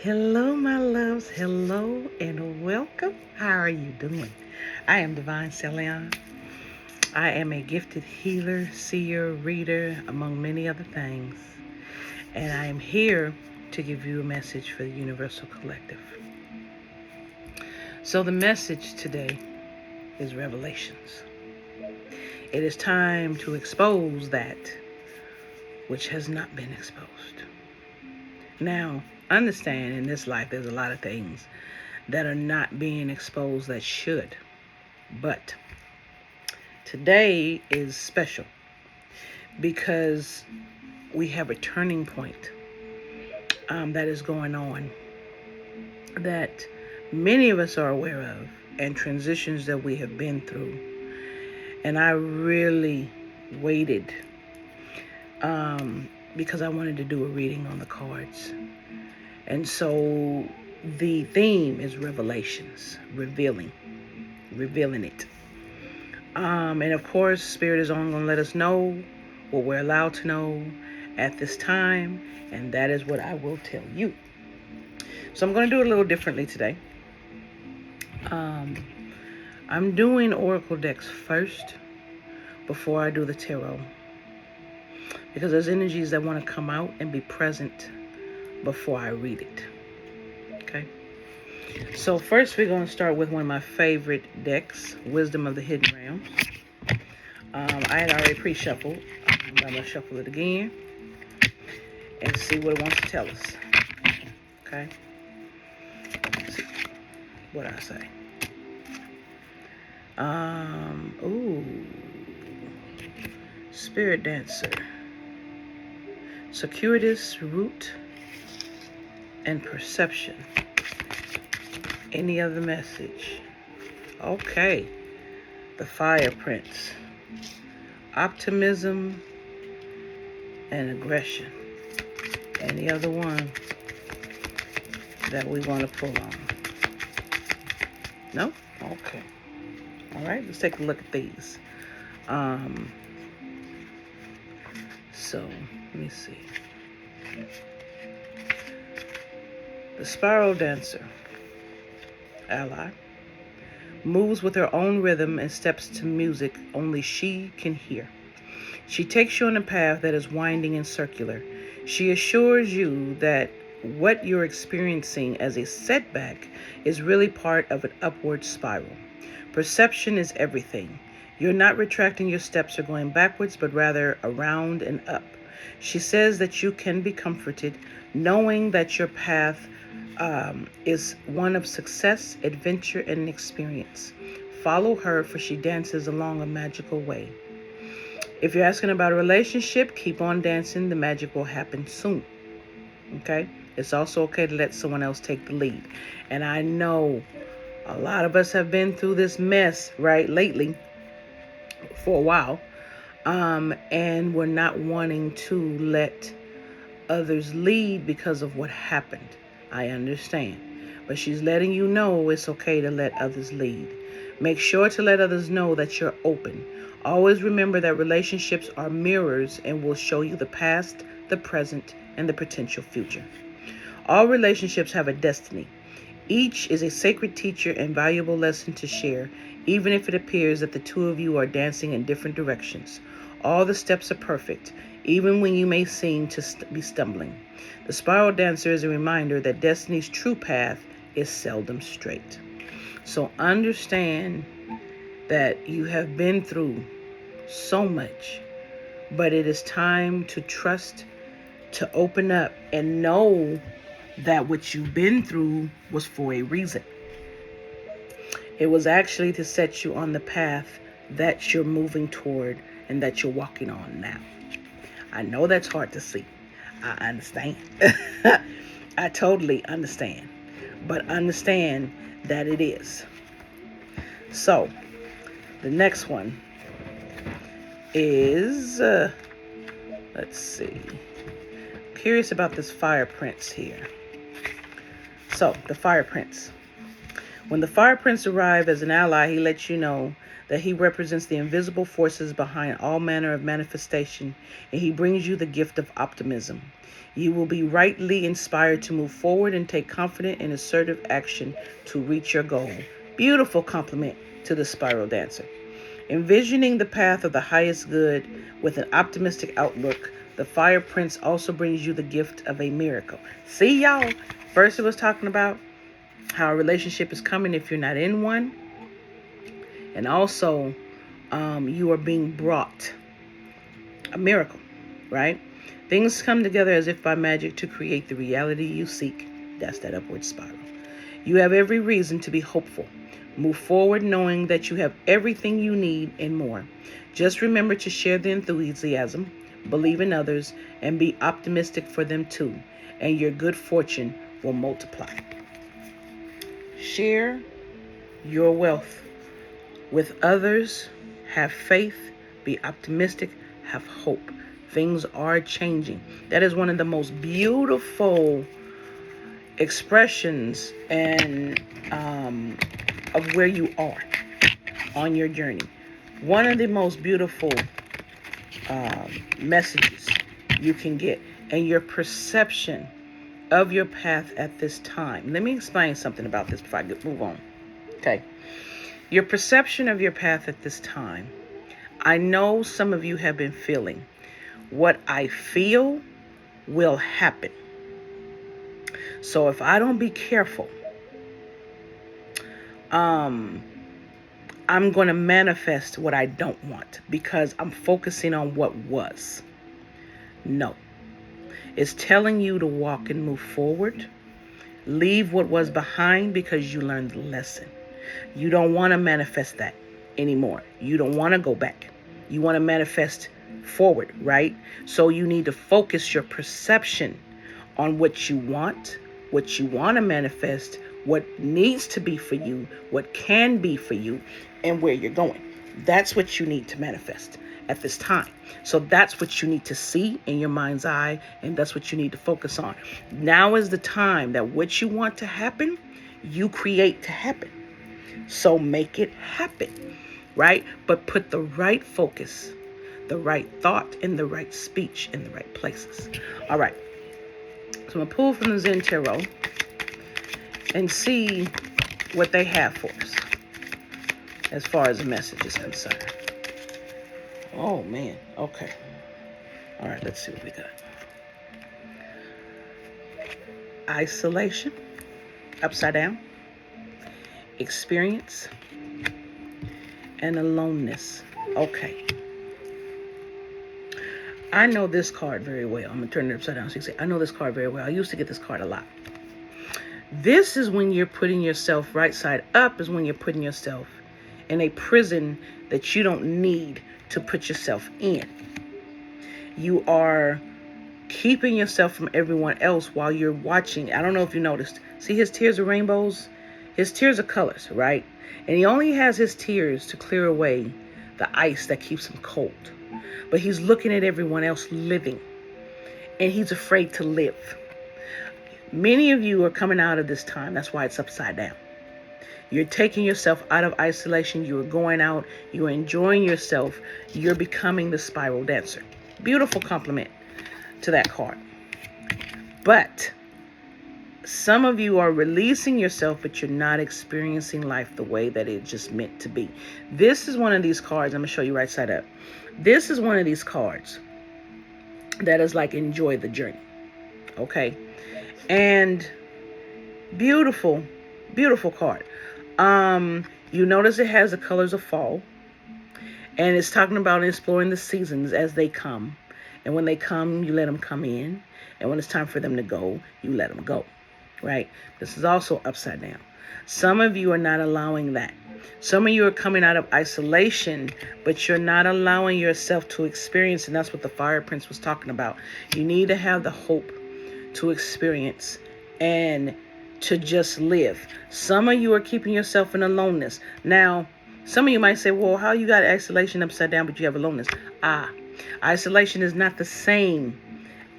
Hello, my loves. Hello and welcome. How are you doing? I am Divine Celiane. I am a gifted healer, seer, reader, among many other things. And I am here to give you a message for the Universal Collective. So, the message today is revelations. It is time to expose that which has not been exposed. Now, understand in this life there's a lot of things that are not being exposed that should. But today is special because we have a turning point that is going on that many of us are aware of, and transitions that we have been through. And I really waited because I wanted to do a reading on the cards. And so the theme is revelations, revealing it. And of course, Spirit is only going to let us know what we're allowed to know at this time, and that is what I will tell you. So I'm going to do it a little differently today. I'm doing Oracle decks first before I do the tarot, because there's energies that want to come out and be present before I read it. Okay? So first we're going to start with one of my favorite decks, Wisdom of the Hidden Realms. I had already pre-shuffled. I'm going to shuffle it again and see what it wants to tell us. Okay? Let's see. What did I say? Spirit Dancer. Circuitous Root and Perception. Any other message? Okay. The Fire Prince. Optimism and Aggression. Any other one that we want to pull on? No? Okay. All right, let's take a look at these. So, let me see. The Spiral Dancer, ally, moves with her own rhythm and steps to music only she can hear. She takes you on a path that is winding and circular. She assures you that what you're experiencing as a setback is really part of an upward spiral. Perception is everything. You're not retracting your steps or going backwards, but rather around and up. She says that you can be comforted, knowing that your path is one of success, adventure, and experience. Follow her, for she dances along a magical way. If you're asking about a relationship, keep on dancing. The magic will happen soon. Okay? It's also okay to let someone else take the lead. And I know a lot of us have been through this mess, right, lately, for a while. And we're not wanting to let others lead because of what happened. I understand. But she's letting you know it's okay to let others lead. Make sure to let others know that you're open. Always remember that relationships are mirrors and will show you the past, the present, and the potential future. All relationships have a destiny. Each is a sacred teacher and valuable lesson to share, even if it appears that the two of you are dancing in different directions. All the steps are perfect, even when you may seem to be stumbling. The Spiral Dancer is a reminder that destiny's true path is seldom straight. So understand that you have been through so much, but it is time to trust, to open up, and know that what you've been through was for a reason. It was actually to set you on the path that you're moving toward and that you're walking on now. I know that's hard to see. I understand. I totally understand. But understand that it is. So, the next one is, let's see. Curious about this Fire Prince here. So, the Fire Prince. When the Fire Prince arrives as an ally, he lets you know that he represents the invisible forces behind all manner of manifestation, and he brings you the gift of optimism. You will be rightly inspired to move forward and take confident and assertive action to reach your goal. Beautiful compliment to the spiral dancer. Envisioning the path of the highest good with an optimistic outlook, the fire prince also brings you the gift of a miracle. See, y'all? First, it was talking about how a relationship is coming if you're not in one. And also, you are being brought a miracle, right? Things come together as if by magic to create the reality you seek. That's that upward spiral. You have every reason to be hopeful. Move forward knowing that you have everything you need and more. Just remember to share the enthusiasm, believe in others, and be optimistic for them too, and your good fortune will multiply. Share your wealth with others. Have faith, be optimistic, have hope. Things are changing. That is one of the most beautiful expressions and of where you are on your journey. One of the most beautiful messages you can get, and your perception of your path at this time. Let me explain something about this before I move on. Okay. Your perception of your path at this time. I know some of you have been feeling, what I feel will happen. So if I don't be careful, I'm going to manifest what I don't want because I'm focusing on what was. No. It's telling you to walk and move forward. Leave what was behind because you learned the lesson. You don't want to manifest that anymore. You don't want to go back. You want to manifest forward, right? So you need to focus your perception on what you want to manifest, what needs to be for you, what can be for you, and where you're going. That's what you need to manifest at this time. So that's what you need to see in your mind's eye, and that's what you need to focus on. Now is the time that what you want to happen, you create to happen. So make it happen, right? But put the right focus, the right thought, and the right speech in the right places. All right. So I'm going to pull from the Zen Tarot and see what they have for us as far as the message is concerned. Oh, man. Okay. All right, let's see what we got. Isolation, upside down. Experience, and aloneness. Okay. I know this card very well. I'm going to turn it upside down so you can see. I know this card very well. I used to get this card a lot. This is when you're putting yourself right side up, is when you're putting yourself in a prison that you don't need to put yourself in. You are keeping yourself from everyone else while you're watching. I don't know if you noticed. See his tears are rainbows? His tears are colors, right? And he only has his tears to clear away the ice that keeps him cold. But he's looking at everyone else living, and he's afraid to live. Many of you are coming out of this time. That's why it's upside down. You're taking yourself out of isolation. You're going out. You're enjoying yourself. You're becoming the spiral dancer. Beautiful compliment to that card. But some of you are releasing yourself, but you're not experiencing life the way that it's just meant to be. This is one of these cards. I'm going to show you right side up. This is one of these cards that is like enjoy the journey. Okay. And beautiful, beautiful card. You notice it has the colors of fall. And it's talking about exploring the seasons as they come. And when they come, you let them come in. And when it's time for them to go, you let them go. Right? This is also upside down. Some of you are not allowing that. Some of you are coming out of isolation, but you're not allowing yourself to experience. And that's what the Fire Prince was talking about. You need to have the hope to experience and to just live. Some of you are keeping yourself in aloneness. Now, some of you might say, well, how you got isolation upside down, but you have aloneness? Isolation is not the same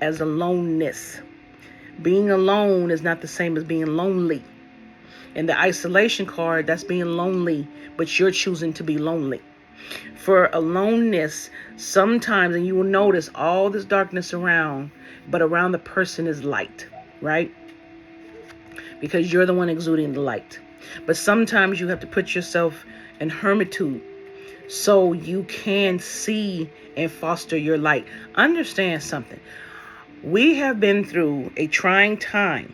as aloneness. Being alone is not the same as being lonely. In the isolation card, that's being lonely, but you're choosing to be lonely. For aloneness, sometimes, and you will notice all this darkness around, but around the person is light, right? Because you're the one exuding the light. But sometimes you have to put yourself in hermitude so you can see and foster your light. Understand something. We have been through a trying time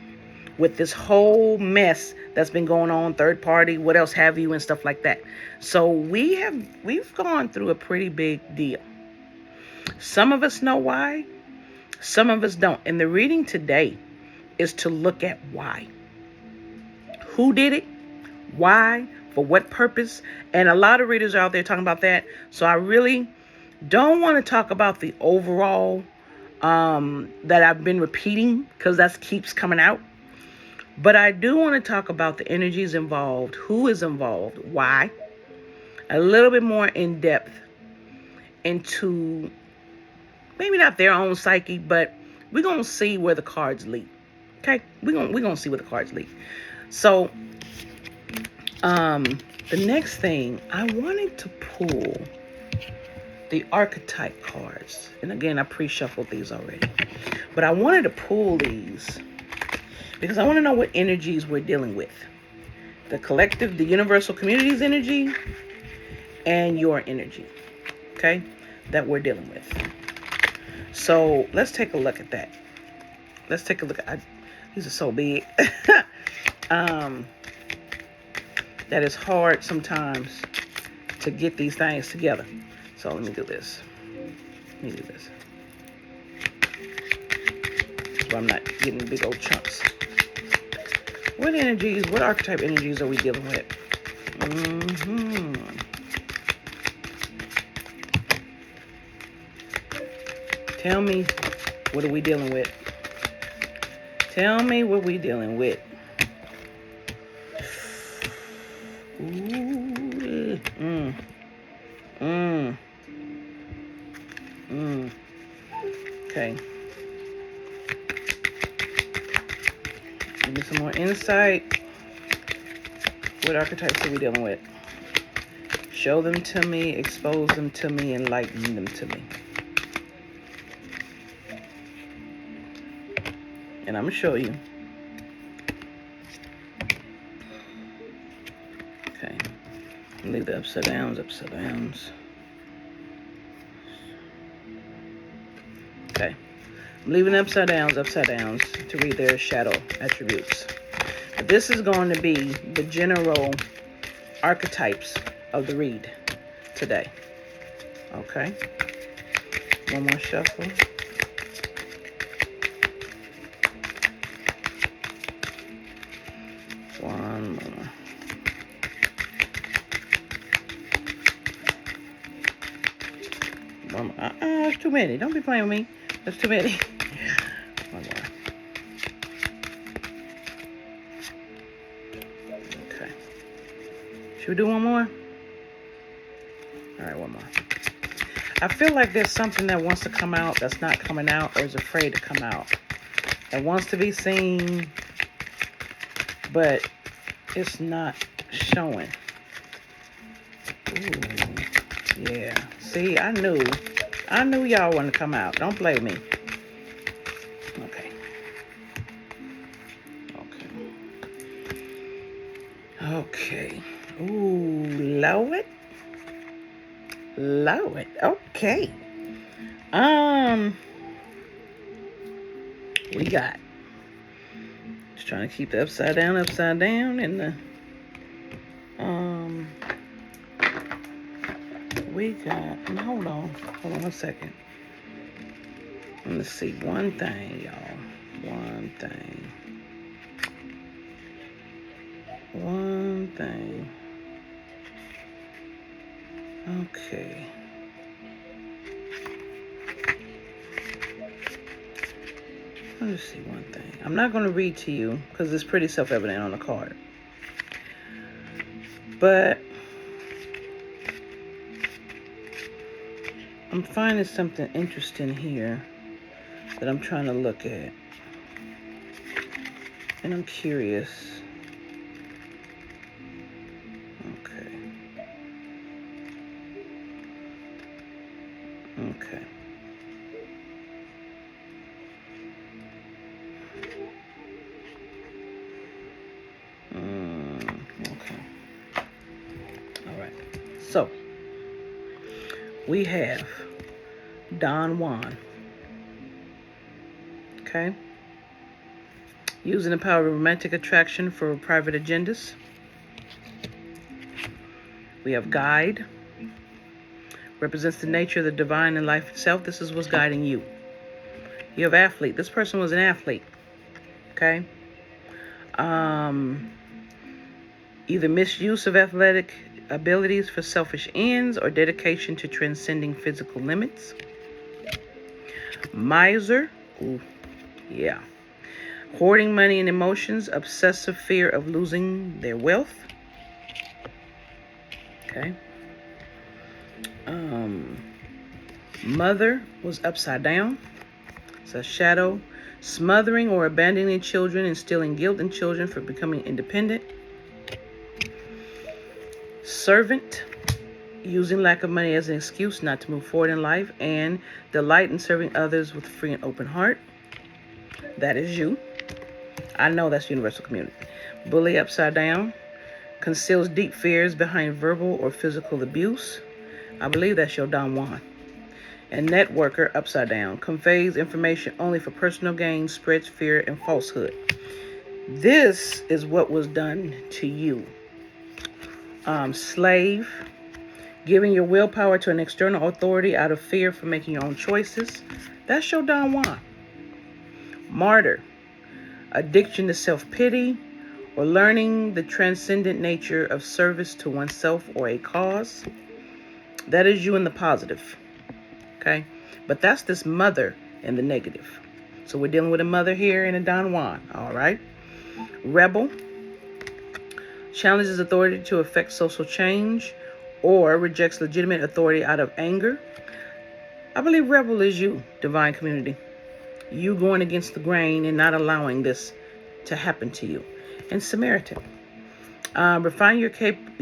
with this whole mess that's been going on, third party, what else have you, and stuff like that. So we've gone through a pretty big deal. Some of us know why, some of us don't. And the reading today is to look at why. Who did it? Why? For what purpose? And a lot of readers are out there talking about that. So I really don't want to talk about the overall that I've been repeating, because that keeps coming out. But I do want to talk about the energies involved, who is involved, why, a little bit more in depth into maybe not their own psyche, but we're going to see where the cards lead. Okay? We're going to see where the cards lead. So, the next thing, I wanted to pull the archetype cards. And again, I pre-shuffled these already. But I wanted to pull these because I want to know what energies we're dealing with. The collective, the universal community's energy, and your energy, okay, that we're dealing with. So let's take a look at that. Let's take a look at, these are so big. That is hard sometimes to get these things together. So let me do this. So I'm not getting big old chunks. What energies, what archetype energies are we dealing with? Tell me, what are we dealing with? Tell me what we dealing with. Okay. Give me some more insight. What archetypes are we dealing with? Show them to me, expose them to me, enlighten them to me. And I'm going to show you. Okay. Leave the upside downs. Okay. I'm leaving upside downs to read their shadow attributes. But this is going to be the general archetypes of the read today. Okay. One more shuffle. One more. One more. That's too many. Don't be playing with me. That's too many. One more. Okay. Should we do one more? All right, one more. I feel like there's something that wants to come out that's not coming out, or is afraid to come out. It wants to be seen, but it's not showing. Ooh, yeah. See, I knew y'all wanted to come out. Don't play with me. Okay. Ooh, Lord. Okay. We got. Just trying to keep the upside down, and the we got. Hold on 1 second. Let's see one thing, y'all. One thing. Okay. Let me see one thing. I'm not going to read to you because it's pretty self-evident on the card. But I'm finding something interesting here that I'm trying to look at. And I'm curious. Okay. So, we have Don Juan. Okay? Using the power of romantic attraction for private agendas. We have Guide. Represents the nature of the divine in life itself. This is what's guiding you. You have Athlete. This person was an athlete. Okay? Either misuse of athletic abilities for selfish ends or dedication to transcending physical limits. Miser. Ooh, yeah. Hoarding money and emotions, obsessive fear of losing their wealth. Okay. Mother was upside down. It's a shadow. Smothering or abandoning children, instilling guilt in children for becoming independent. Servant, using lack of money as an excuse not to move forward in life, and delight in serving others with a free and open heart. That is you. I know that's universal community. Bully upside down, conceals deep fears behind verbal or physical abuse. I believe that's your Don Juan. And networker upside down, conveys information only for personal gain, spreads fear and falsehood. This is what was done to you. Slave, giving your willpower to an external authority out of fear for making your own choices. That's your Don Juan. Martyr, addiction to self-pity or learning the transcendent nature of service to oneself or a cause. That is you in the positive. Okay? But that's this mother in the negative. So we're dealing with a mother here and a Don Juan. All right? Rebel, challenges authority to effect social change or rejects legitimate authority out of anger. I believe rebel is you, divine community. You going against the grain and not allowing this to happen to you. And Samaritan, refine your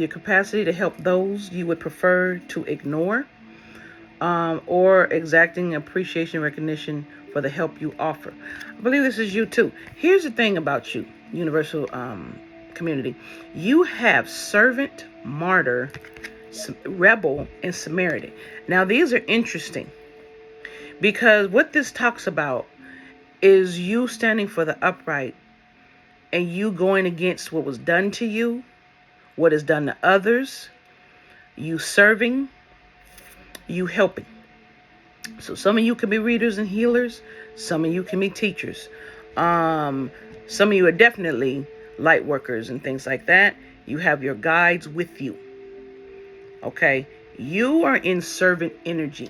capacity to help those you would prefer to ignore, or exacting appreciation and recognition for the help you offer. I believe this is you too. Here's the thing about you, universal community. You have servant, martyr, rebel, and Samaritan. Now these are interesting because what this talks about is you standing for the upright and you going against what was done to you, what is done to others, you serving, you helping. So some of you can be readers and healers. Some of you can be teachers. Some of you are definitely light workers and things like that. You have your guides with you. Okay? You are in servant energy.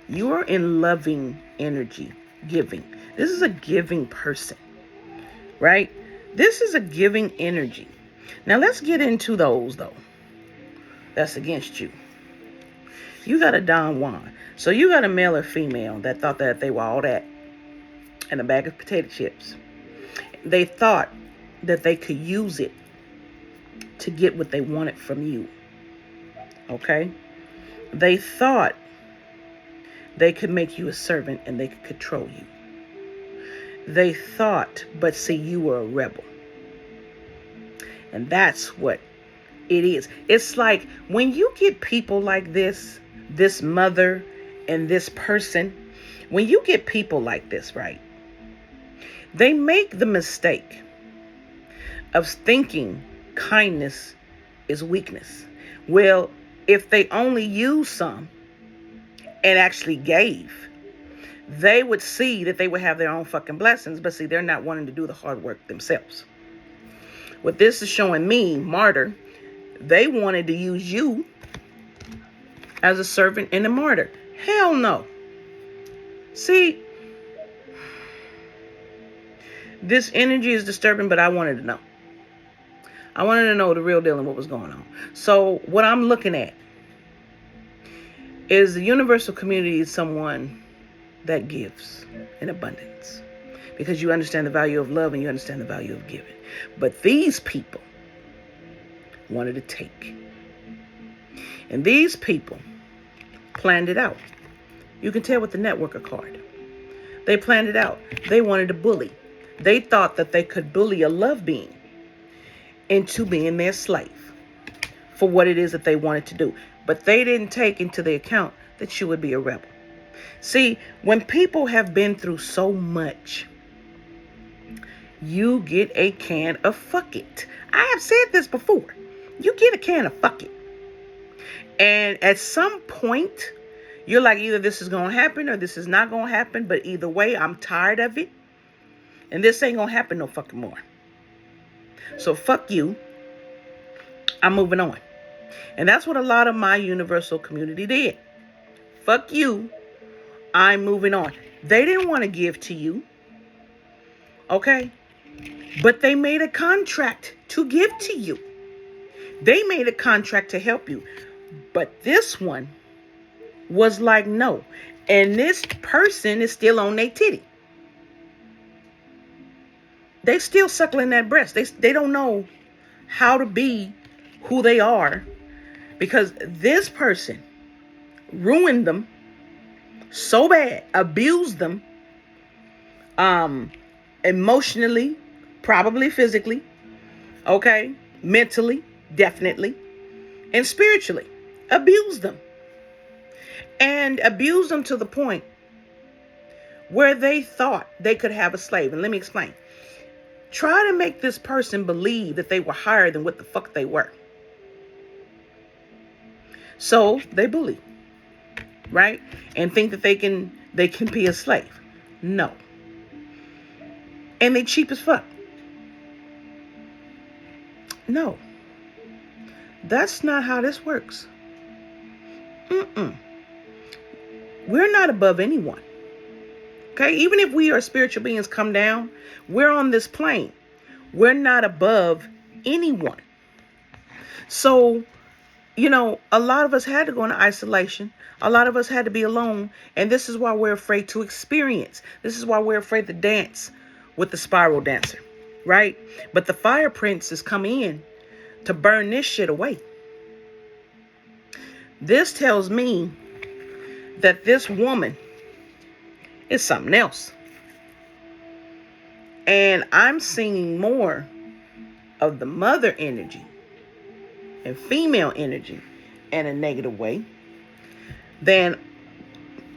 You are in loving energy, giving. This is a giving person, right? This is a giving energy. Now let's get into those, though. That's against you. You got a Don Juan. So you got a male or female that thought that they were all that and a bag of potato chips. They thought that they could use it to get what they wanted from you. Okay? They thought they could make you a servant and they could control you. They thought, but see, you were a rebel. And that's what it is. It's like when you get people like this mother and this person, when you get people like this, right? They make the mistake of thinking kindness is weakness. Well, if they only used some and actually gave, they would see that they would have their own fucking blessings, but see, they're not wanting to do the hard work themselves. What this is showing me, martyr, they wanted to use you as a servant and a martyr. Hell no. See, this energy is disturbing, but I wanted to know. I wanted to know the real deal and what was going on. So what I'm looking at is the universal community is someone that gives in abundance because you understand the value of love and you understand the value of giving. But these people wanted to take. And these people planned it out. You can tell with the networker card. They planned it out. They wanted to bully. They thought that they could bully a love being into being their slave for what it is that they wanted to do. But they didn't take into the account that you would be a rebel. See, when people have been through so much, you get a can of fuck it. I have said this before. You get a can of fuck it. And at some point, you're like, either this is going to happen or this is not going to happen. But either way, I'm tired of it. And this ain't going to happen no fucking more. So fuck you. I'm moving on. And that's what a lot of my universal community did. Fuck you. I'm moving on. They didn't want to give to you. Okay? But they made a contract to give to you. They made a contract to help you. But this one was like, no. And this person is still on their titty. They still suckling that breast. They don't know how to be who they are. Because this person ruined them so bad, abused them, emotionally, probably physically, okay, mentally, definitely, and spiritually, abused them. And abused them to the point where they thought they could have a slave. And let me explain. Try to make this person believe that they were higher than what the fuck they were. So they bully, right? And think that they can be a slave. No. And they cheap as fuck. No. That's not how this works. We're not above anyone. Okay? Even if we are spiritual beings come down, we're on this plane. We're not above anyone. So, you know, a lot of us had to go into isolation. A lot of us had to be alone. And this is why we're afraid to experience. This is why we're afraid to dance with the spiral dancer. Right? But the fire prince is coming in to burn this shit away. This tells me that this woman is something else. And I'm seeing more of the mother energy and female energy in a negative way than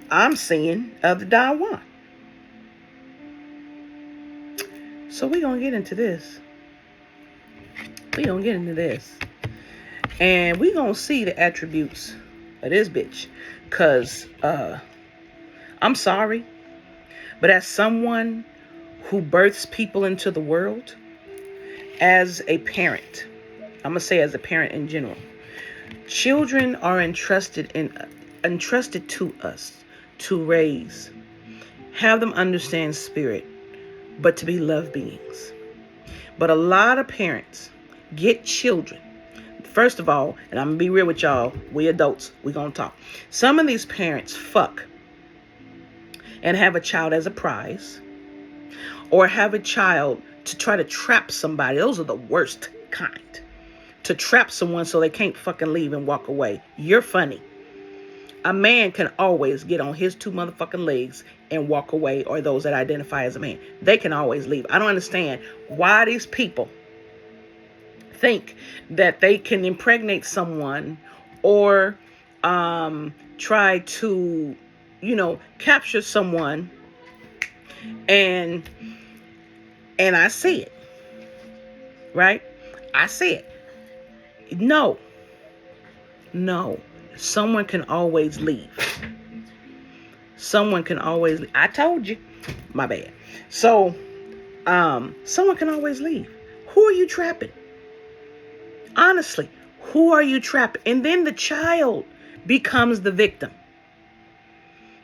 I'm seeing of the Dawan. So we're going to get into this. And we're going to see the attributes of this bitch. Because I'm sorry, but as someone who births people into the world, as a parent, I'm going to say as a parent in general, children are entrusted to us to raise, have them understand spirit, but to be love beings. But a lot of parents get children. First of all, and I'm going to be real with y'all, we adults, we going to talk. Some of these parents fuck and have a child as a prize, or have a child to try to trap somebody. Those are the worst kind. To trap someone so they can't fucking leave and walk away. You're funny. A man can always get on his two motherfucking legs and walk away, or those that identify as a man. They can always leave. I don't understand why these people think that they can impregnate someone or try to, capture someone. And I see it. Right? I see it. No. Someone can always leave. I told you. My bad. So, someone can always leave. Who are you trapping? Honestly, who are you trapping? And then the child becomes the victim.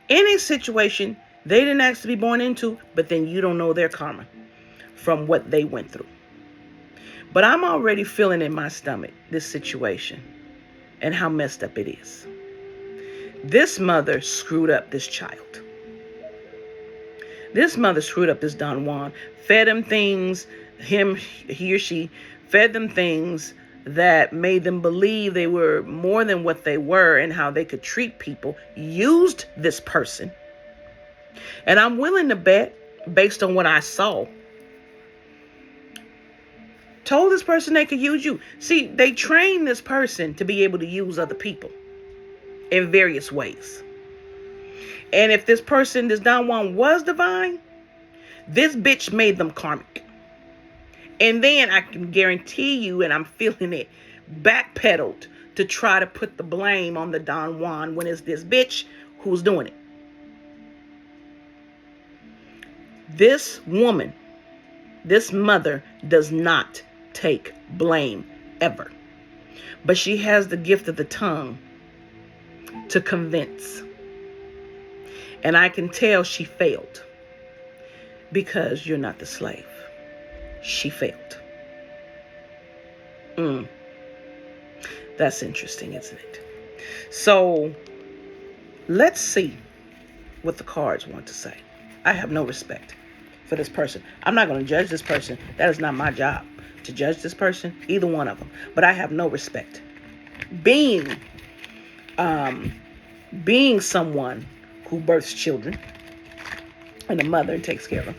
In a situation they didn't ask to be born into, but then you don't know their karma from what they went through. But I'm already feeling in my stomach this situation and how messed up it is. This mother screwed up this child. This mother screwed up this Don Juan. Fed him things, he or she fed them things that made them believe they were more than what they were and how they could treat people. Used this person. And I'm willing to bet, based on what I saw, told this person they could use you. See, they trained this person to be able to use other people. in various ways. And if this person, this Don Juan, was divine, this bitch made them karmic. And then I can guarantee you, and I'm feeling it, backpedaled to try to put the blame on the Don Juan when it's this bitch who's doing it. This woman, this mother, does not take blame ever. But she has the gift of the tongue to convince. And I can tell she failed. Because you're not the slave. She failed. That's interesting, isn't it? So, let's see what the cards want to say. I have no respect for this person. I'm not going to judge this person. That is not my job to judge this person, either one of them. But I have no respect. Being someone who births children and a mother and takes care of them,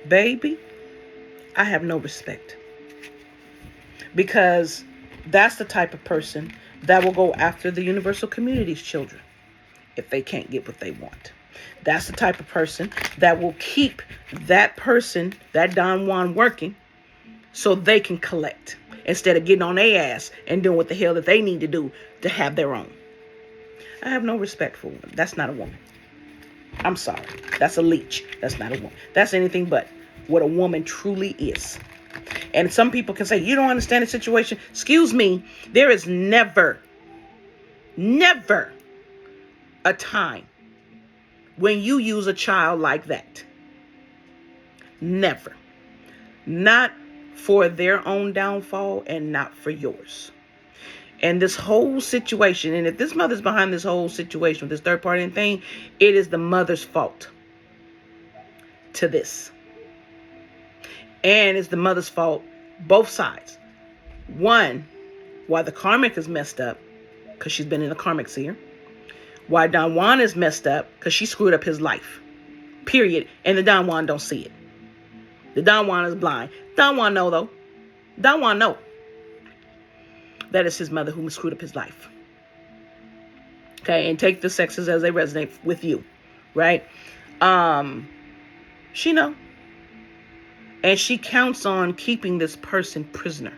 baby, I have no respect. Because that's the type of person that will go after the universal community's children if they can't get what they want. That's the type of person that will keep that person, that Don Juan, working so they can collect instead of getting on their ass and doing what the hell that they need to do to have their own. I have no respect for women. That's not a woman. I'm sorry. That's a leech. That's not a woman. That's anything but what a woman truly is. And some people can say, you don't understand the situation. Excuse me. There is never a time when you use a child like that. Never. Not for their own downfall and not for yours. And this whole situation, and if this mother's behind this whole situation with this third party thing, it is the mother's fault to this. And it's the mother's fault, both sides. One, why the karmic is messed up, because she's been in a karmic seer. Why Don Juan is messed up, because she screwed up his life. Period. And the Don Juan don't see it. The Don Juan is blind. Don Juan know, though. Don Juan know that it's his mother who screwed up his life. Okay, and take the sexes as they resonate with you, right? She know. And she counts on keeping this person prisoner.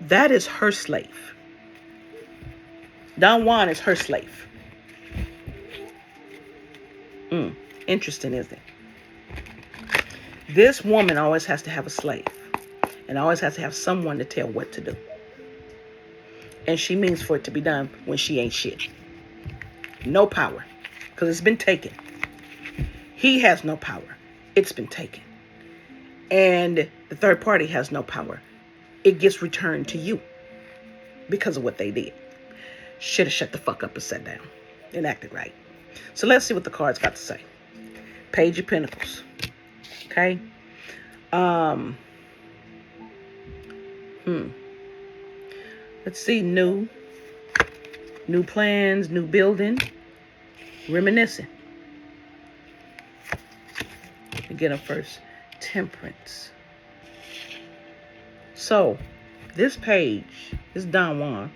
That is her slave. Don Juan is her slave. Interesting, isn't it? This woman always has to have a slave. And always has to have someone to tell what to do. And she means for it to be done when she ain't shit. No power. Because it's been taken. He has no power. It's been taken. And the third party has no power. It gets returned to you. Because of what they did. Should have shut the fuck up and sat down. And acted right. So let's see what the cards got to say. Page of Pentacles. Okay. Let's see. New plans, new building. Reminiscing. Let me get them first. Temperance. So, this page is Don Juan.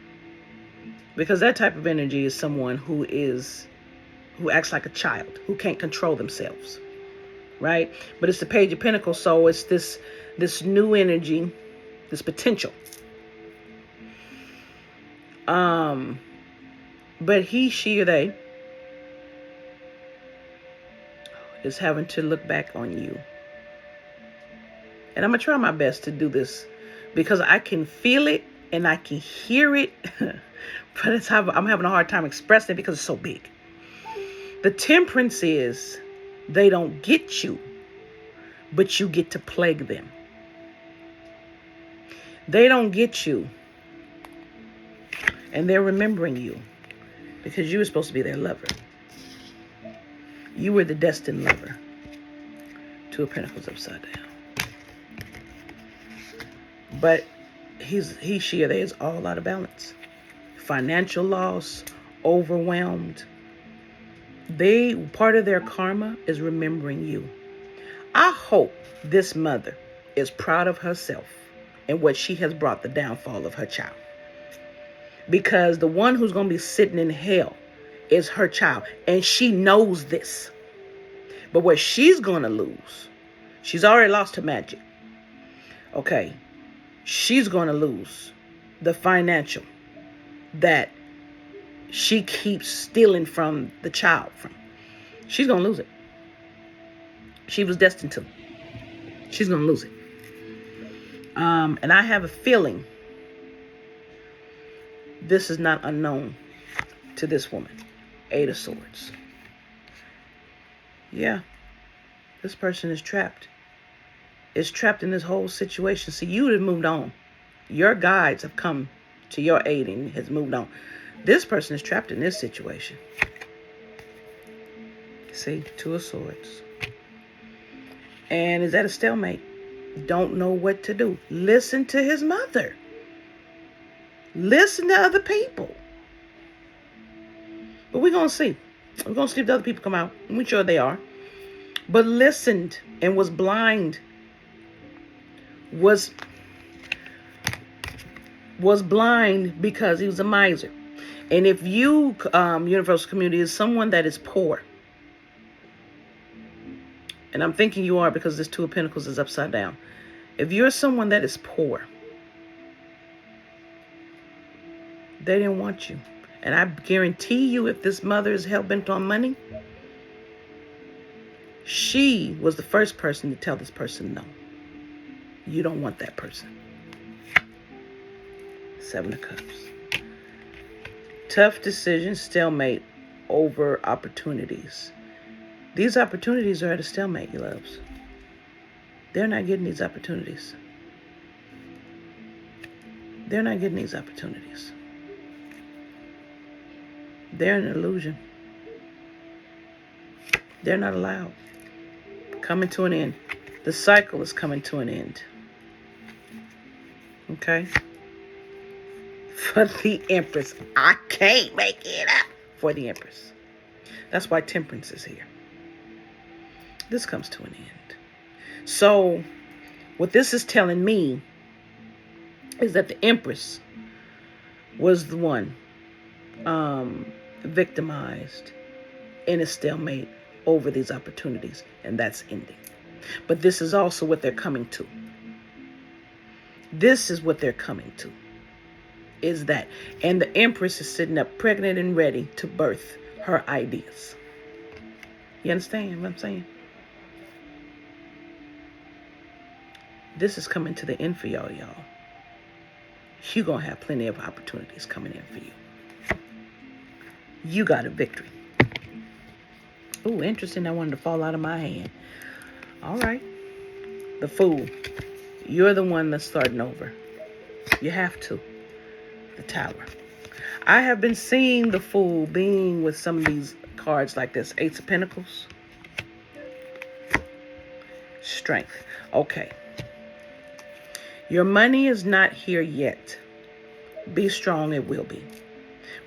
Because that type of energy is someone who acts like a child, who can't control themselves. Right? But it's the Page of Pentacles, so it's this new energy, this potential. But he, she, or they is having to look back on you. And I'm going to try my best to do this because I can feel it and I can hear it. But I'm having a hard time expressing it because it's so big. The Temperance is they don't get you, but you get to plague them. They don't get you. And they're remembering you because you were supposed to be their lover. You were the destined lover. Two of Pentacles upside down. But he, she, or they is all out of balance. Financial loss, overwhelmed. Part of their karma is remembering you. I hope this mother is proud of herself and what she has brought the downfall of her child. because the one who's going to be sitting in hell is her child. And she knows this. But what she's going to lose, she's already lost her magic. Okay. She's going to lose the financial that she keeps stealing from the child from. She's going to lose it. She was destined to. She's going to lose it. And I have a feeling this is not unknown to this woman. 8 of Swords. Yeah. This person is trapped. Is trapped in this whole situation. See, you have moved on. Your guides have come to your aid and has moved on. This person is trapped in this situation. See, 2 of Swords. And is at a stalemate. Don't know what to do. Listen to his mother. Listen to other people. But we're going to see. We're going to see if the other people come out. We're sure they are. But listened and was blind. Was blind because he was a miser. And if you, universal community, is someone that is poor, and I'm thinking you are because this 2 of Pentacles is upside down. If you're someone that is poor, they didn't want you. And I guarantee you, if this mother is hell-bent on money, she was the first person to tell this person no. You don't want that person. 7 of Cups. Tough decision, stalemate over opportunities. These opportunities are at a stalemate, you loves. They're not getting these opportunities. They're not getting these opportunities. They're an illusion. They're not allowed. Coming to an end. The cycle is coming to an end. Okay? For the Empress. I can't make it up. For the Empress. That's why Temperance is here. This comes to an end. So, what this is telling me is that the Empress was the one victimized in a stalemate over these opportunities, and that's ending. But this is also what they're coming to. This is what they're coming to. Is that. And the Empress is sitting up pregnant and ready to birth her ideas. You understand what I'm saying? This is coming to the end for y'all. You're going to have plenty of opportunities coming in for you. You got a victory. Ooh, interesting. That wanted to fall out of my hand. All right. The Fool. You're the one that's starting over. You have to. The Tower. I have been seeing the Fool being with some of these cards like this. 8 of Pentacles. Strength. Okay. Your money is not here yet. Be strong, it will be.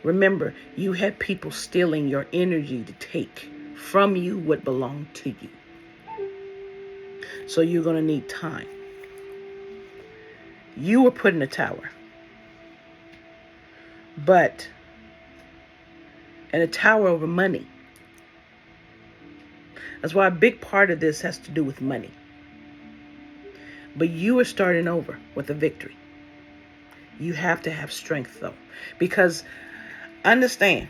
Remember, you had people stealing your energy to take from you what belonged to you. So you're going to need time. You were put in a tower. But in a tower over money. That's why a big part of this has to do with money. But you are starting over with a victory. You have to have strength, though. Because understand,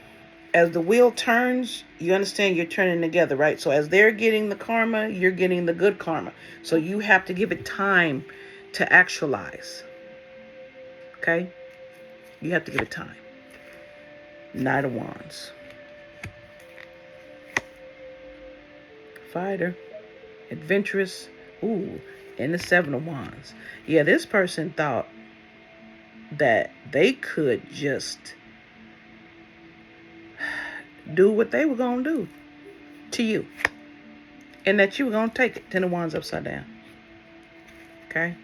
as the wheel turns, you understand you're turning together, right? So as they're getting the karma, you're getting the good karma. So you have to give it time to actualize. Okay? You have to give it time. Knight of Wands. Fighter. Adventurous. Ooh. And the 7 of Wands. Yeah, this person thought that they could just do what they were going to do to you. And that you were going to take it. 10 of Wands upside down. Okay?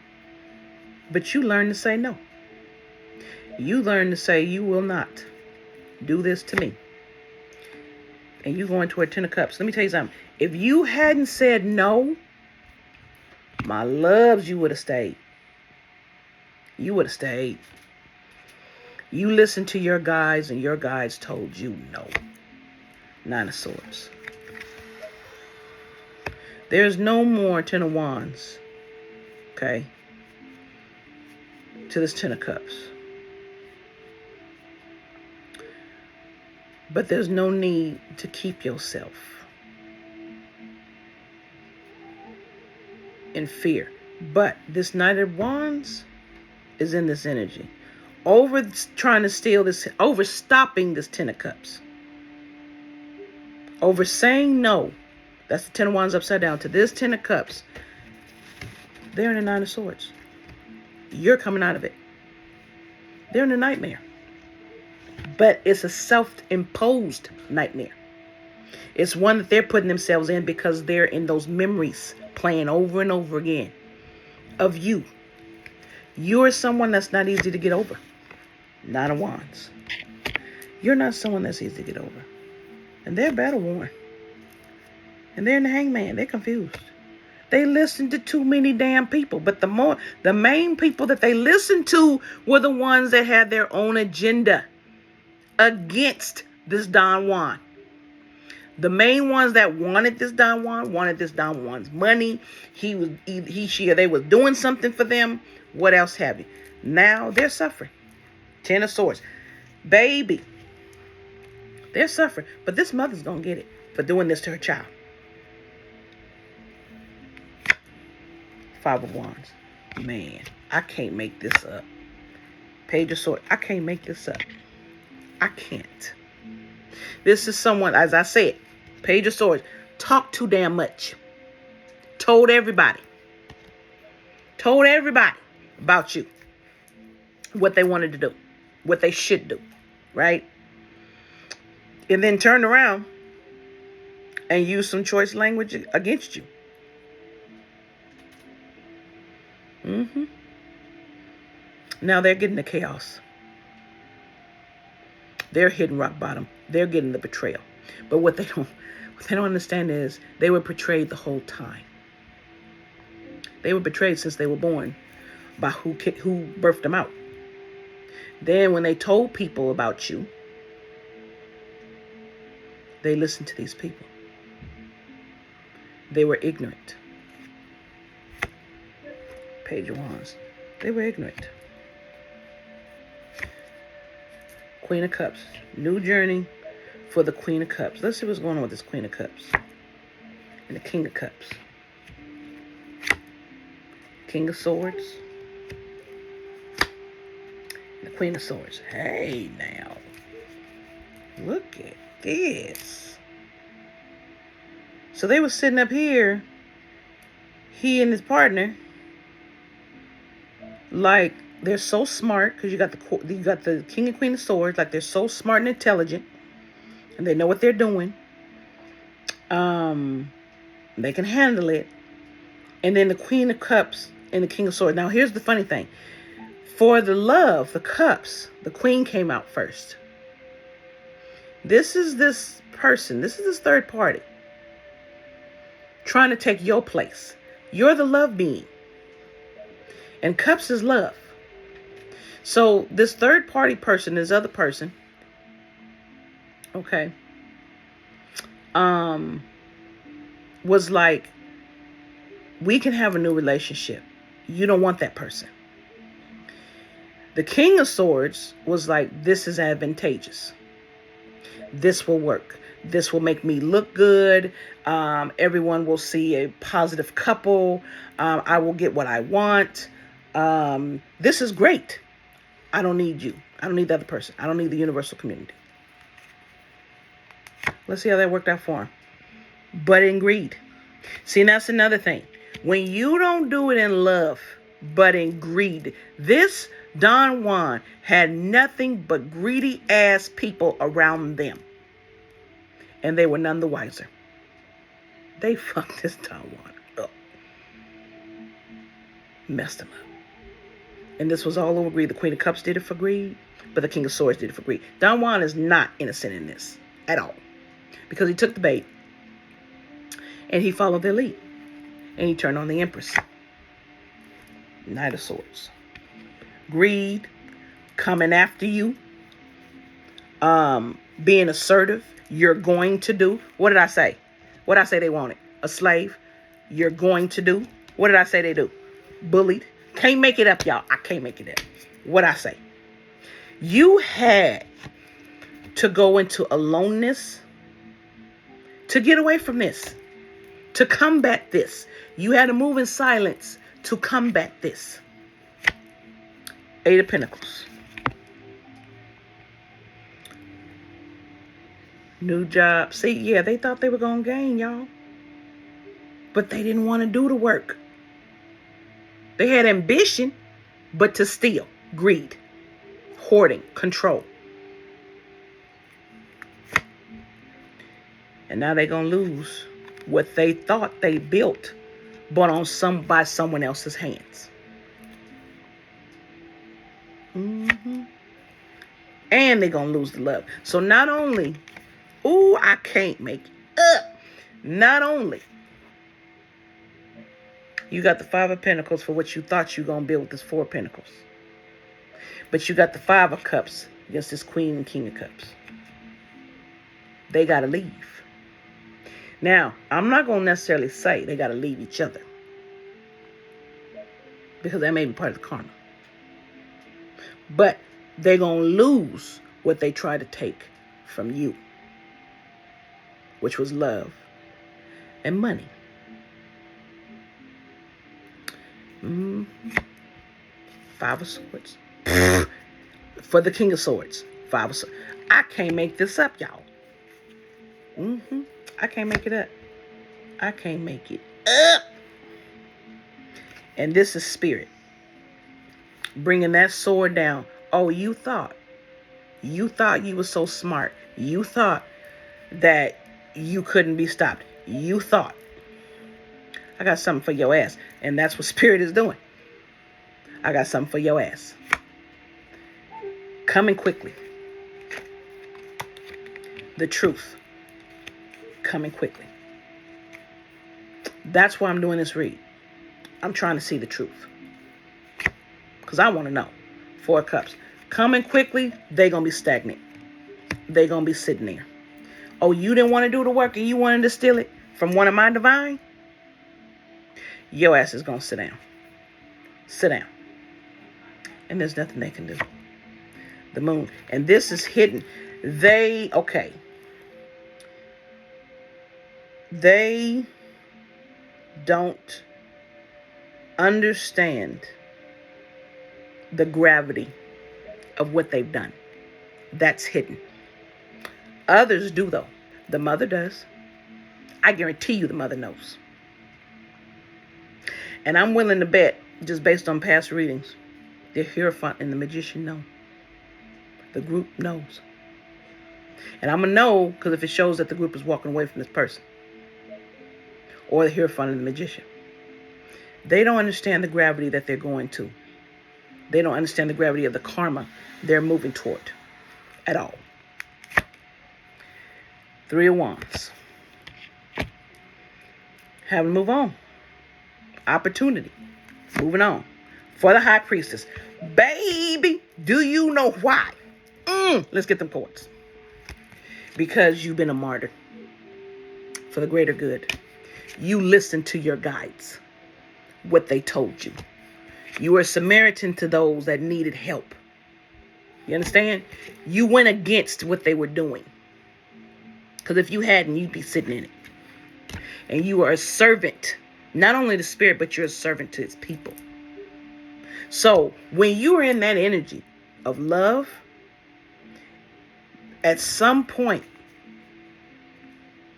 But you learn to say no. You learn to say you will not do this to me. And you going toward 10 of Cups. Let me tell you something. If you hadn't said no, my loves, you would have stayed. You would have stayed. You listened to your guides and your guides told you no. Nine of Swords. There's no more Ten of Wands. Okay. To this Ten of Cups. But there's no need to keep yourself in fear. But this Knight of Wands is in this energy. Over trying to steal this, over stopping this Ten of Cups. Over saying no. That's the Ten of Wands upside down. To this Ten of Cups. They're in the Nine of Swords. You're coming out of it. They're in a nightmare. But it's a self-imposed nightmare. It's one that they're putting themselves in because they're in those memories playing over and over again of you. You're someone that's not easy to get over. Nine of Wands. You're not someone that's easy to get over. And they're battle worn. And they're in the Hangman. They're confused. They listened to too many damn people. But the main people that they listened to were the ones that had their own agenda against this Don Juan. The main ones that wanted this Don Juan's money. She, or they was doing something for them. What else have you? Now they're suffering. Ten of Swords. Baby. They're suffering. But this mother's going to get it for doing this to her child. Five of Wands. Man, I can't make this up. Page of Swords. I can't make this up. I can't. This is someone, as I said, Page of Swords, talked too damn much. Told everybody about you. What they wanted to do. What they should do. Right? And then turned around and used some choice language against you. Now they're getting the chaos. They're hitting rock bottom. They're getting the betrayal. But what they don't understand is they were betrayed the whole time. They were betrayed since they were born by who birthed them out. Then when they told people about you, they listened to these people. They were ignorant. Page of Wands. They were ignorant. Queen of Cups. New journey for the Queen of Cups. Let's see what's going on with this Queen of Cups. And the King of Cups. King of Swords. And the Queen of Swords. Hey now. Look at this. So they were sitting up here. He and his partner. Like they're so smart because you got the King and Queen of Swords. Like they're so smart and intelligent, and they know what they're doing. They can handle it. And then the Queen of Cups and the King of Swords. Now here's the funny thing: for the love, the cups, the Queen came out first. This is this person. This is this third party trying to take your place. You're the love being. And Cups is love. So this third party person, this other person, okay, was like, we can have a new relationship. You don't want that person. The King of Swords was like, this is advantageous. This will work. This will make me look good. Everyone will see a positive couple. I will get what I want. This is great. I don't need you. I don't need the other person. I don't need the universal community. Let's see how that worked out for him. But in greed. See, that's another thing. When you don't do it in love, but in greed. This Don Juan had nothing but greedy ass people around them. And they were none the wiser. They fucked this Don Juan up. Messed him up. And this was all over greed. The Queen of Cups did it for greed, but the King of Swords did it for greed. Don Juan is not innocent in this at all. Because he took the bait and he followed their lead. And he turned on the Empress. Knight of Swords. Greed, coming after you, being assertive. You're going to do. What did I say? What did I say they wanted? A slave. You're going to do. What did I say they do? Bullied. Can't make it up, y'all. I can't make it up. What I say? You had to go into aloneness to get away from this, to combat this. You had to move in silence to combat this. Eight of Pentacles. New job. See, yeah, they thought they were going to gain, y'all. But they didn't want to do the work. They had ambition, but to steal. Greed. Hoarding. Control. And now they're going to lose what they thought they built, but by someone else's hands. And they're going to lose the love. So not only, I can't make it up. Not only you got the Five of Pentacles for what you thought you were going to build with this Four of Pentacles. But you got the Five of Cups against this Queen and King of Cups. They got to leave. Now, I'm not going to necessarily say they got to leave each other, because that may be part of the karma. But they're going to lose what they tried to take from you, which was love and money. Five of Swords. For the King of Swords. Five of Swords. I can't make this up, y'all. I can't make it up. I can't make it up. And this is spirit. Bringing that sword down. Oh, you thought you were so smart. You thought that you couldn't be stopped. You thought. I got something for your ass. And that's what spirit is doing. I got something for your ass. Coming quickly. The truth. Coming quickly. That's why I'm doing this read. I'm trying to see the truth. Because I want to know. Four of Cups. Coming quickly, they're going to be stagnant. They're going to be sitting there. Oh, you didn't want to do the work and you wanted to steal it from one of my divine? Your ass is going to sit down. Sit down. And there's nothing they can do. The Moon. And this is hidden. They don't understand the gravity of what they've done. That's hidden. Others do, though. The mother does. I guarantee you the mother knows. And I'm willing to bet, just based on past readings, the Hierophant and the Magician know. The group knows. And I'm going to know because if it shows that the group is walking away from this person. Or the Hierophant and the Magician. They don't understand the gravity that they're going to. They don't understand the gravity of the karma they're moving toward at all. Three of Wands. Having to move on. Opportunity. Moving on. For the High Priestess. Baby, do you know why? Let's get them points. Because you've been a martyr. For the greater good. You listened to your guides. What they told you. You were a Samaritan to those that needed help. You understand? You went against what they were doing. Because if you hadn't, you'd be sitting in it. And you are a servant. Not only to spirit, but you're a servant to its people. So, when you are in that energy of love, at some point,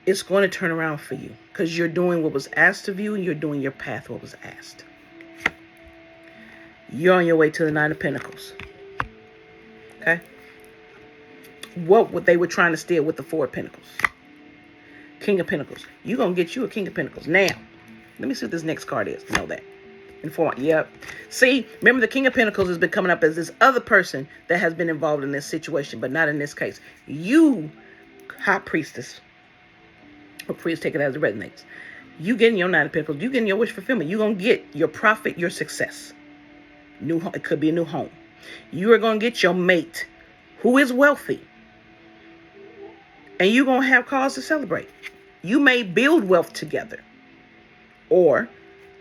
it's going to turn around for you. Because you're doing what was asked of you, and you're doing your path what was asked. You're on your way to the Nine of Pentacles. Okay? What they were trying to steal with the Four of Pentacles. King of Pentacles. You're going to get you a King of Pentacles. Now, let me see what this next card is. Know that. Yep. See, remember the King of Pentacles has been coming up as this other person that has been involved in this situation, but not in this case. You, High Priestess, or priest, take it as it resonates. You getting your Nine of Pentacles. You getting your wish fulfillment. You're going to get your profit, your success. It could be a new home. You are going to get your mate who is wealthy. And you're going to have cause to celebrate. You may build wealth together. Or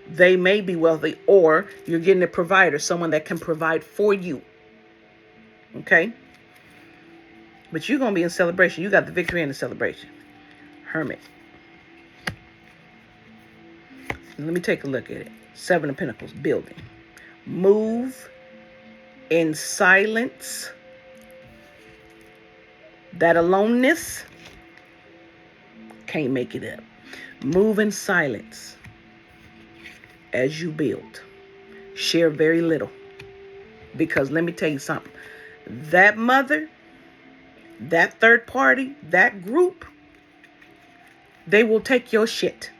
they may be wealthy. Or you're getting a provider, someone that can provide for you. Okay? But you're going to be in celebration. You got the victory and the celebration. Hermit. Let me take a look at it. 7 of Pentacles, building. Move in silence. That aloneness, can't make it up. Move in silence as you build. Share very little. Because let me tell you something. That mother, that third party, that group, they will take your shit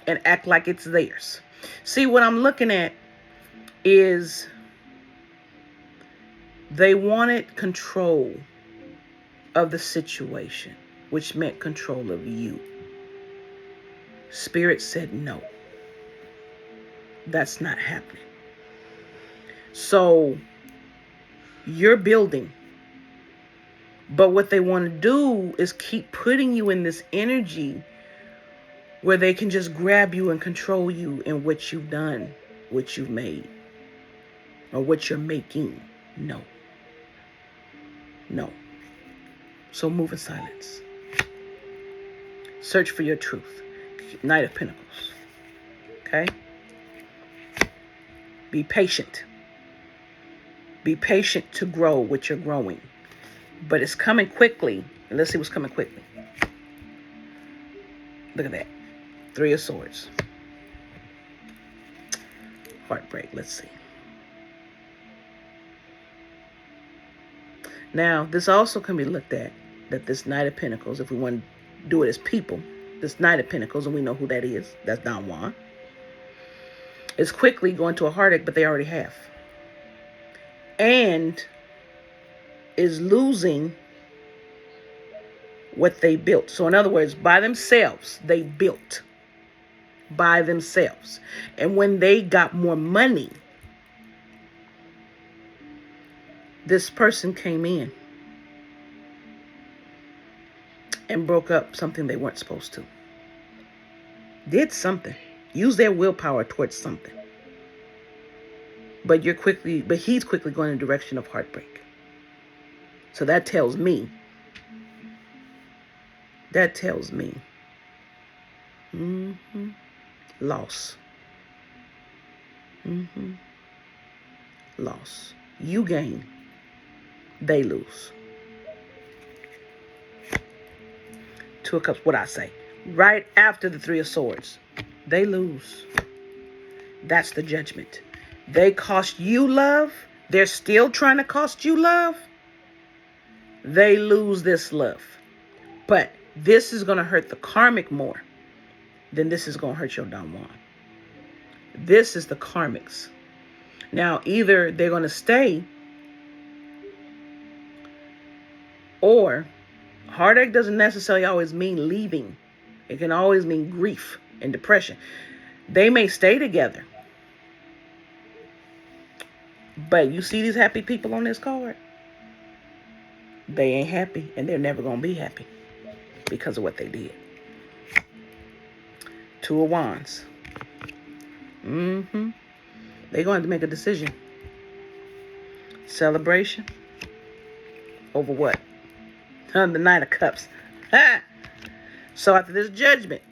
and act like it's theirs. See, what I'm looking at is they wanted control of the situation, which meant control of you. Spirit said no. That's not happening. So you're building. But what they want to do is keep putting you in this energy where they can just grab you and control you in what you've done, what you've made, or what you're making. No. No. So move in silence. Search for your truth. Knight of Pentacles. Okay? Be patient. Be patient to grow what you're growing. But it's coming quickly. Let's see what's coming quickly. Look at that. 3 of Swords. Heartbreak. Let's see. Now, this also can be looked at, that this Knight of Pentacles, if we want to do it as people, this Knight of Pentacles, and we know who that is, that's Don Juan, is quickly going to a heartache, but they already have. And is losing what they built. So in other words, by themselves, they built. By themselves. And when they got more money, this person came in and broke up something they weren't supposed to. Did something. Used their willpower towards something. But he's quickly going in the direction of heartbreak. So that tells me. Loss. Loss. You gain. They lose. 2 of Cups, what I say. Right after the 3 of Swords. They lose. That's the judgment. They cost you love. They're still trying to cost you love. They lose this love. But this is going to hurt the karmic more than this is going to hurt your Don Juan. This is the karmics. Now, either they're going to stay, or heartache doesn't necessarily always mean leaving. It can always mean grief and depression. They may stay together. But you see these happy people on this card? They ain't happy, and they're never going to be happy because of what they did. 2 of Wands. They're going to have to make a decision. Celebration over what? The Knight of Cups. So after this judgment,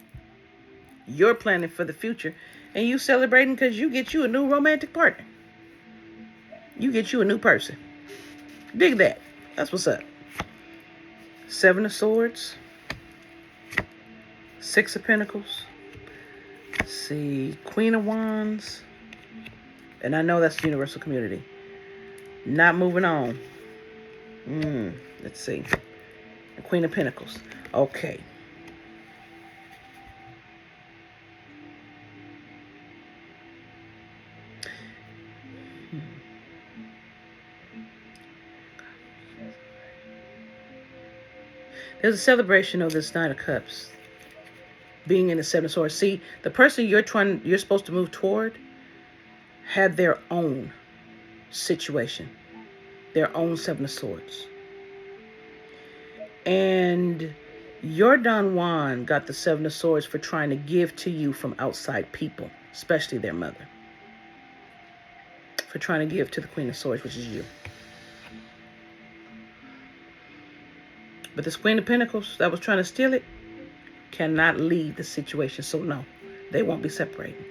you're planning for the future, and you celebrating because you get you a new romantic partner. You get you a new person. Dig that. That's what's up. 7 of Swords. 6 of Pentacles. Let's see. Queen of Wands. And I know that's the universal community. Not moving on. Let's see. The Queen of Pentacles. Okay. There's a celebration of this Knight of Cups being in the 7 of Swords. See, the person you're supposed to move toward had their own situation. their own Seven of Swords. And your Don Juan got the Seven of Swords for trying to give to you from outside people, especially their mother. For trying to give to the Queen of Swords, which is you. But this Queen of Pentacles that was trying to steal it cannot leave the situation. So no, they won't be separating.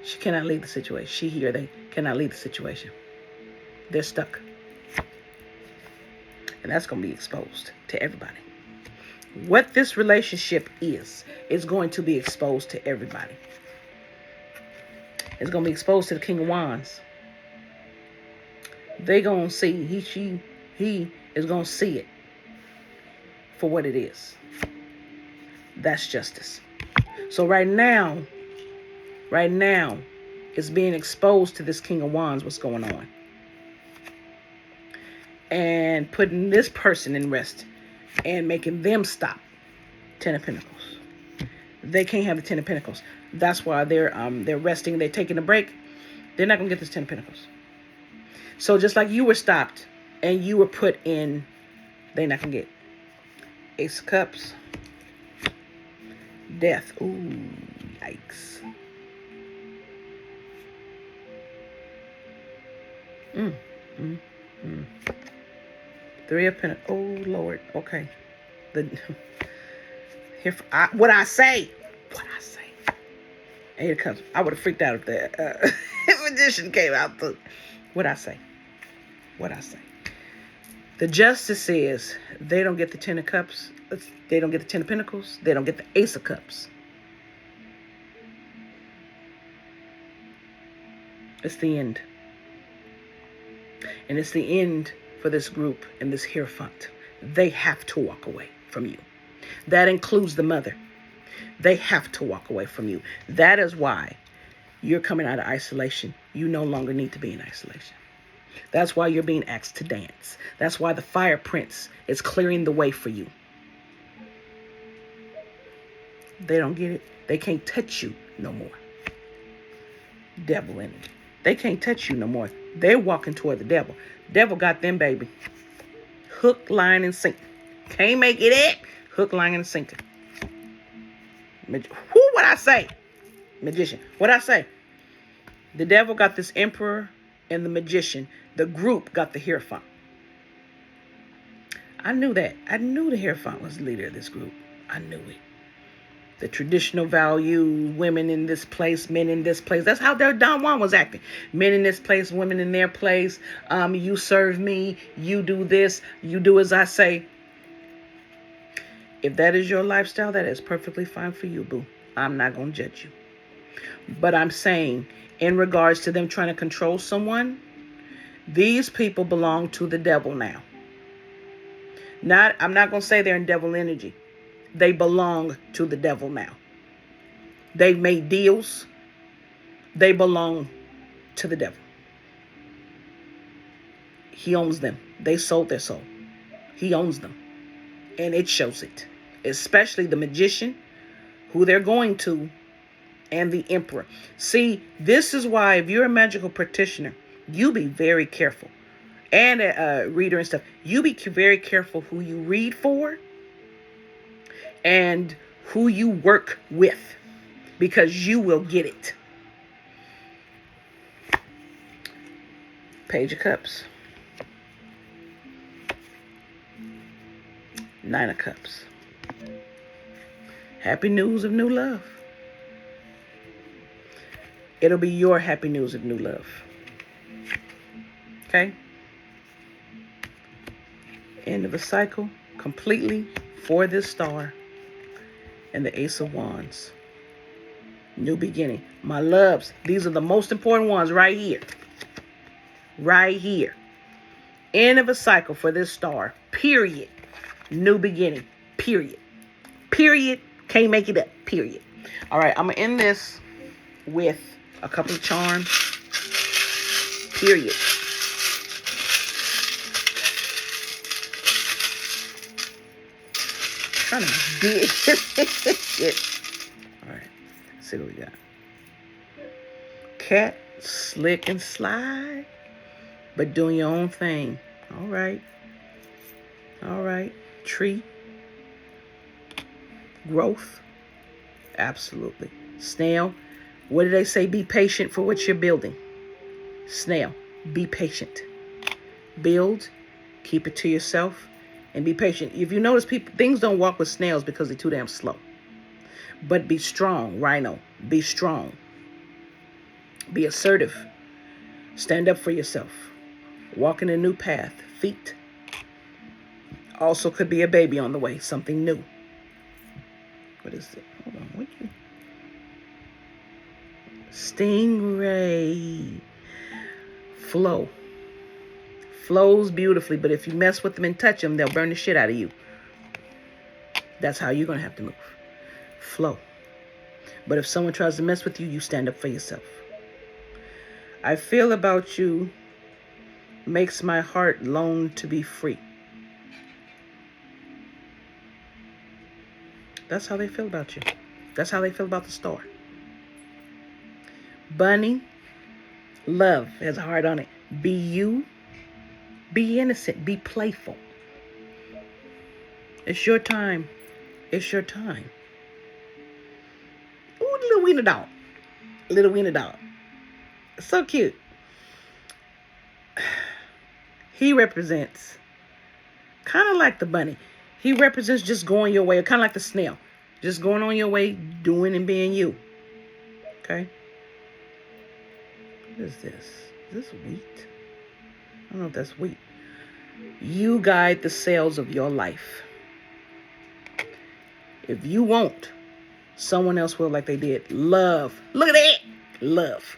She cannot leave the situation. She or they cannot leave the situation. They're stuck. And that's going to be exposed to everybody. What this relationship is going to be exposed to everybody. It's going to be exposed to the King of Wands. They going to see, he is going to see it for what it is. That's justice. So right now, it's being exposed to this King of Wands, what's going on. And putting this person in rest and making them stop. Ten of Pentacles. They can't have the Ten of Pentacles. That's why they're resting, they're taking a break. They're not going to get this Ten of Pentacles. So just like you were stopped and you were put in, they're not going to get Ace of Cups. Death. Ooh, yikes. Three of Pentacles. Oh, Lord. Okay. What I say. And here it comes. I would have freaked out if the magician came out. What I say. The justice is they don't get the Ten of Cups. They don't get the Ten of Pentacles. They don't get the Ace of Cups. It's the end. And it's the end for this group and this Hierophant. They have to walk away from you. That includes the mother. They have to walk away from you. That is why you're coming out of isolation. You no longer need to be in isolation. That's why you're being asked to dance. That's why the Fire Prince is clearing the way for you. They don't get it. They can't touch you no more. Devil energy. They can't touch you no more. They're walking toward the devil. Devil got them, baby. Hook, line, and sinker. Can't make it up. Hook, line, and sinker. What I say? Magician. What I say? The devil got this Emperor and the Magician. The group got the Hierophant. I knew that. I knew the Hierophant was the leader of this group. I knew it. The traditional values, women in this place, men in this place. That's how their Don Juan was acting. Men in this place, women in their place. You serve me. You do this. You do as I say. If that is your lifestyle, that is perfectly fine for you, boo. I'm not going to judge you. But I'm saying, in regards to them trying to control someone, these people belong to the devil now. I'm not going to say they're in devil energy. They belong to the devil now. They've made deals. They belong to the devil. He owns them. They sold their soul. He owns them. And it shows it. Especially the Magician, who they're going to, and the Emperor. See, this is why if you're a magical practitioner, you be very careful. And a reader and stuff. You be very careful who you read for and who you work with, because you will get it. Page of Cups. Nine of Cups. Happy news of new love. It'll be your happy news of new love. Okay? End of a cycle completely for this star. And the Ace of Wands. New beginning. My loves, these are the most important ones right here. Right here. End of a cycle for this star. Period. New beginning. Period. Period. Can't make it up. Period. All right, I'm going to end this with a couple of charms. Period. Trying to dig shit. All right, let's see what we got. Cat, slick and slide, but doing your own thing. All right. All right. Tree. Growth. Absolutely. Snail. What do they say? Be patient for what you're building. Snail. Be patient. Build. Keep it to yourself. And be patient. If you notice, things don't walk with snails because they're too damn slow. But be strong, Rhino. Be strong. Be assertive. Stand up for yourself. Walk in a new path. Feet. Also could be a baby on the way. Something new. What is it? Hold on. What you? Stingray. Flow. Flows beautifully, but if you mess with them and touch them, they'll burn the shit out of you. That's how you're going to have to move. Flow. But if someone tries to mess with you, you stand up for yourself. I feel about you makes my heart long to be free. That's how they feel about you. That's how they feel about the star. Bunny, love has a heart on it. Be you. Be innocent. Be playful. It's your time. It's your time. Ooh, little wiener dog. Little wiener dog. So cute. He represents kind of like the bunny. He represents just going your way, kind of like the snail. Just going on your way, doing and being you. Okay? What is this? Is this wheat? I don't know if that's wheat. You guide the sails of your life. If you won't, someone else will, like they did. Love. Look at that. Love.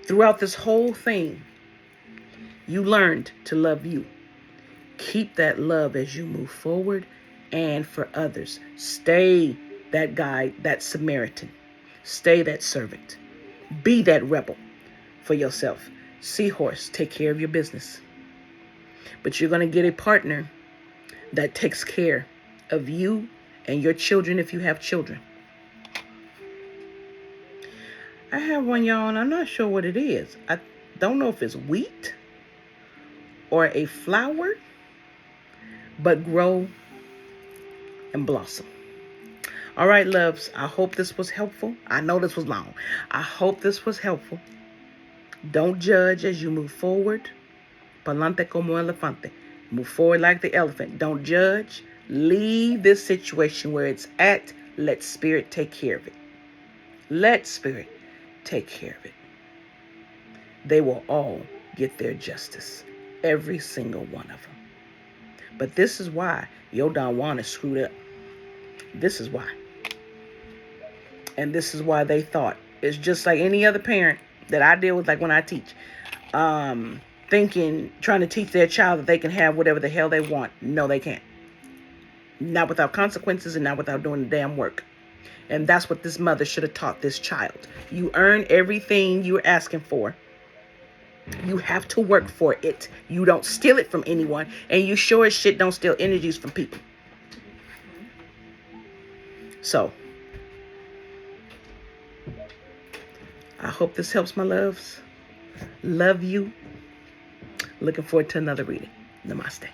Throughout this whole thing, you learned to love you. Keep that love as you move forward and for others. Stay that guide, that Samaritan. Stay that servant. Be that rebel for yourself. Seahorse, take care of your business. But you're going to get a partner that takes care of you and your children if you have children. I have one, y'all, and I'm not sure what it is. I don't know if it's wheat or a flower, but grow and blossom. All right, loves, I hope this was helpful. I know this was long. I hope this was helpful. Don't judge as you move forward. Palante como elefante. Move forward like the elephant. Don't judge. Leave this situation where it's at. Let spirit take care of it. Let spirit take care of it. They will all get their justice. Every single one of them. But this is why your Don Juan is screwed up. This is why. And this is why they thought. It's just like any other parent that I deal with, like when I teach. Thinking, trying to teach their child that they can have whatever the hell they want. No, they can't. Not without consequences and not without doing the damn work. And that's what this mother should have taught this child. You earn everything you're asking for. You have to work for it. You don't steal it from anyone. And you sure as shit don't steal energies from people. So, I hope this helps, my loves. Love you. Looking forward to another reading. Namaste.